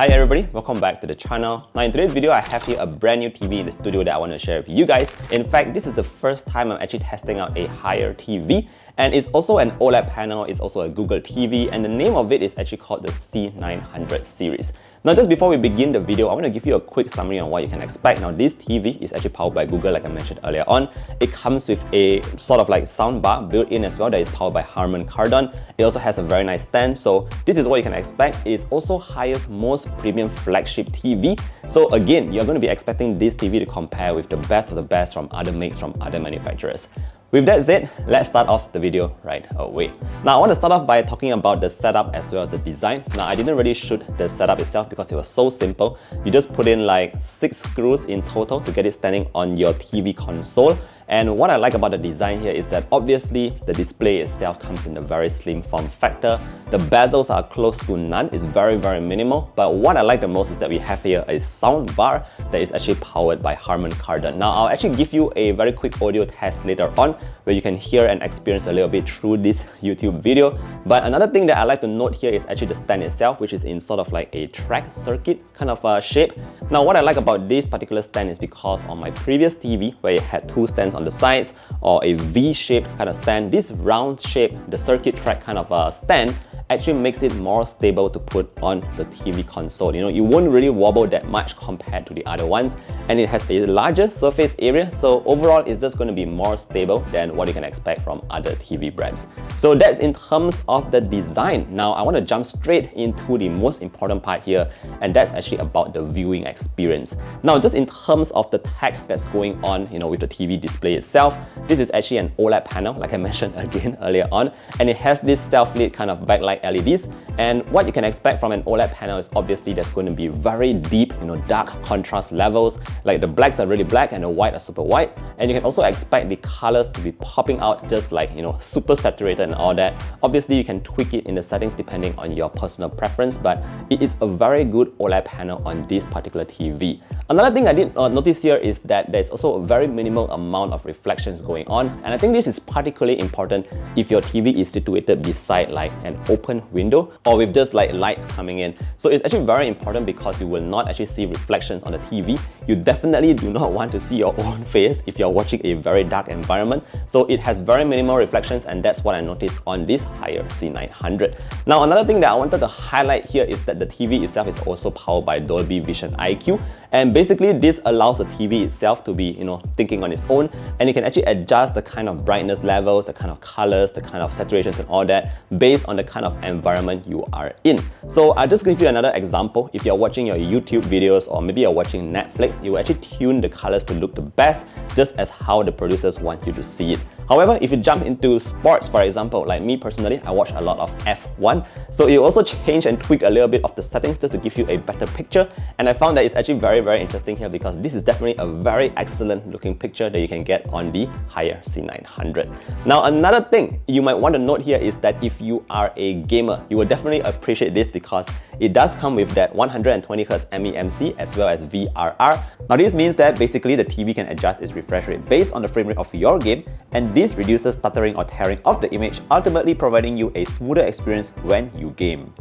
Hi everybody, welcome back to the channel. Now in today's video, I have here a brand new TV in the studio that I want to share with you guys. In fact, this is the first time I'm actually testing out a Haier TV, and it's also an OLED panel, it's also a Google TV, and the name of it is actually called the C900 series. Now just before we begin the video, I want to give you a quick summary on what you can expect. Now this TV is actually powered by Google, like I mentioned earlier on. It comes with a sort of like soundbar built in as well that is powered by Harman Kardon. It also has a very nice stand, so this is what you can expect. It is also Haier's most premium flagship TV. So again, you're going to be expecting this TV to compare with the best of the best from other makes from other manufacturers. With that said, let's start off the video right away. Now I want to start off by talking about the setup as well as the design. Now I didn't really shoot the setup itself because it was so simple. You just put in like 6 screws in total to get it standing on your TV console. And what I like about the design here is that obviously the display itself comes in a very slim form factor. The bezels are close to none, it's very minimal. But what I like the most is that we have here a sound bar that is actually powered by Harman Kardon. Now I'll actually give you a very quick audio test later on where you can hear and experience a little bit through this YouTube video. But another thing that I like to note here is actually the stand itself, which is in sort of like a track circuit kind of shape. Now what I like about this particular stand is because on my previous TV where it had 2 stands on the sides or a V-shaped kind of stand, this round shape, the circuit track kind of stand actually makes it more stable to put on the TV console. You know, you won't really wobble that much compared to the other ones, and it has a larger surface area, so overall it's just going to be more stable than what you can expect from other TV brands. So that's in terms of the design. Now I want to jump straight into the most important part here, and that's actually about the viewing experience. Now just in terms of the tech that's going on, you know, with the TV display itself, this is actually an OLED panel, like I mentioned again earlier on, and it has this self-lit kind of backlight LEDs. And what you can expect from an OLED panel is obviously there's going to be very deep, you know, dark contrast levels. Like the blacks are really black and the white are super white. And you can also expect the colors to be popping out just like, you know, super saturated and all that. Obviously you can tweak it in the settings depending on your personal preference, but it is a very good OLED panel on this particular TV. Another thing I did notice here is that there's also a very minimal amount of reflections going on, and I think this is particularly important if your TV is situated beside like an open window or with just like lights coming in. So it's actually very important because you will not actually see reflections on the TV. You definitely do not want to see your own face if you're watching a very dark environment. So it has very minimal reflections, and that's what I noticed on this Haier C900. Now another thing that I wanted to highlight here is that the TV itself is also powered by Dolby Vision IQ, and basically this allows the TV itself to be, you know, thinking on its own, and you can actually adjust the kind of brightness levels, the kind of colors, the kind of saturations and all that based on the kind of environment you are in. So I'll just give you another example. If you're watching your YouTube videos or maybe you're watching Netflix, you will actually tune the colors to look the best just as how the producers want you to see it. However, if you jump into sports, for example, like me personally, I watch a lot of F1, so you also change and tweak a little bit of the settings just to give you a better picture, and I found that it's actually very interesting here because this is definitely a very excellent looking picture that you can get on the Haier C900. Now another thing you might want to note here is that if you are a gamer, you will definitely appreciate this because it does come with that 120Hz MEMC as well as VRR. Now this means that basically the TV can adjust its refresh rate based on the frame rate of your game, and this reduces stuttering or tearing of the image, ultimately providing you a smoother experience when you game.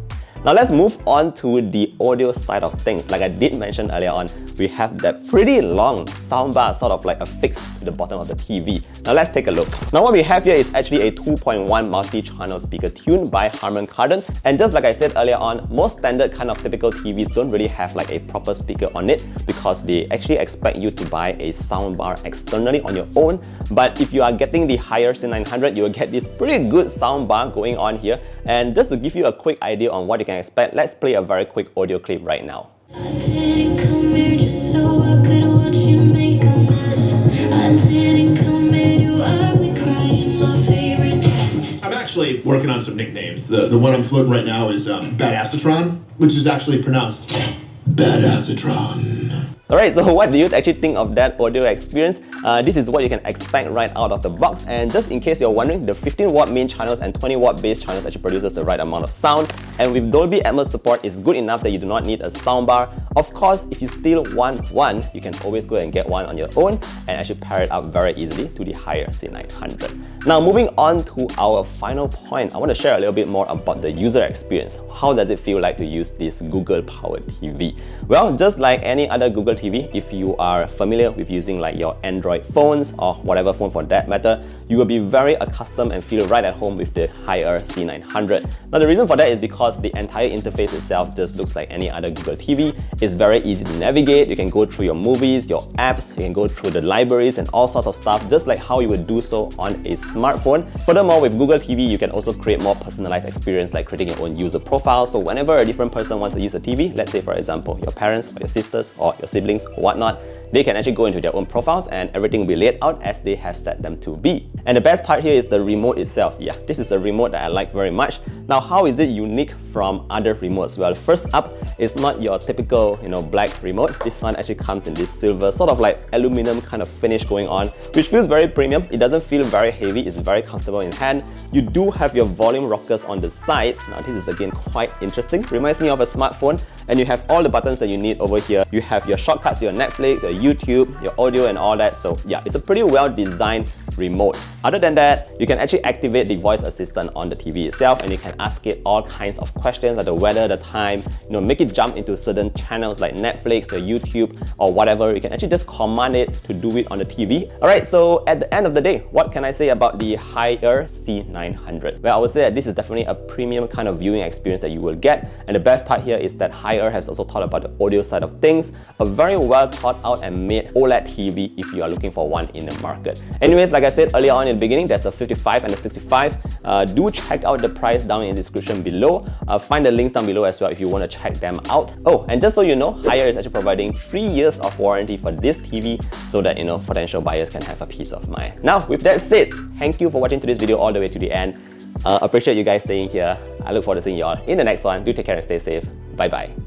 Now let's move on to the audio side of things. Like I did mention earlier on, we have that pretty long soundbar sort of like affixed to the bottom of the TV. Now let's take a look. Now what we have here is actually a 2.1 multi-channel speaker tuned by Harman Kardon, and just like I said earlier on, most standard kind of typical TVs don't really have like a proper speaker on it because they actually expect you to buy a soundbar externally on your own. But if you are getting the Haier C900, you will get this pretty good soundbar going on here. And just to give you a quick idea on what you can expect, let's play a very quick audio clip right now. I didn't come here just so I could watch you make a mess. I didn't come here to ugly crying my favorite dress. I'm actually working on some nicknames. The one I'm floating right now is Badassatron, which is actually pronounced Badassatron. Alright, so what do you actually think of that audio experience? This is what you can expect right out of the box, and just in case you're wondering, the 15-watt main channels and 20-watt bass channels actually produces the right amount of sound, and with Dolby Atmos support, it's good enough that you do not need a soundbar. Of course, if you still want one, you can always go and get one on your own and actually pair it up very easily to the Haier C900. Now, moving on to our final point, I want to share a little bit more about the user experience. How does it feel like to use this Google-powered TV? Well, just like any other Google TV, if you are familiar with using like your Android phones or whatever phone for that matter, you will be very accustomed and feel right at home with the Haier C900. Now, the reason for that is because the entire interface itself just looks like any other Google TV. It's very easy to navigate. You can go through your movies, your apps, you can go through the libraries and all sorts of stuff, just like how you would do so on a smartphone. Furthermore, with Google TV, you can also create more personalized experience, like creating your own user profile. So whenever a different person wants to use a TV, let's say for example, your parents or your sisters or your siblings or whatnot, they can actually go into their own profiles and everything will be laid out as they have set them to be. And the best part here is the remote itself. Yeah, this is a remote that I like very much. Now, how is it unique from other remotes? Well, first up, it's not your typical, black remote. This one actually comes in this silver, sort of like aluminum kind of finish going on, which feels very premium. It doesn't feel very heavy. It's very comfortable in hand. You do have your volume rockers on the sides. Now, this is again quite interesting. Reminds me of a smartphone, and you have all the buttons that you need over here. You have your shortcuts to your Netflix, your YouTube, your audio and all that. So yeah, it's a pretty well designed remote. Other than that, you can actually activate the voice assistant on the TV itself, and you can ask it all kinds of questions like the weather, the time, make it jump into certain channels like Netflix or YouTube or whatever. You can actually just command it to do it on the TV. Alright, so at the end of the day, what can I say about the Haier C900? Well, I would say that this is definitely a premium kind of viewing experience that you will get, and the best part here is that Haier has also thought about the audio side of things, a very well thought out and made OLED TV if you are looking for one in the market. Anyways, like I said earlier on in the beginning, there's the 55 and the 65. Do check out the price down in the description below. Find the links down below as well if you want to check them out. Oh, and just so you know, Haier is actually providing 3 years of warranty for this TV so that potential buyers can have a peace of mind. Now, with that said, thank you for watching today's video all the way to the end. Appreciate you guys staying here. I look forward to seeing you all in the next one. Do take care and stay safe. Bye bye.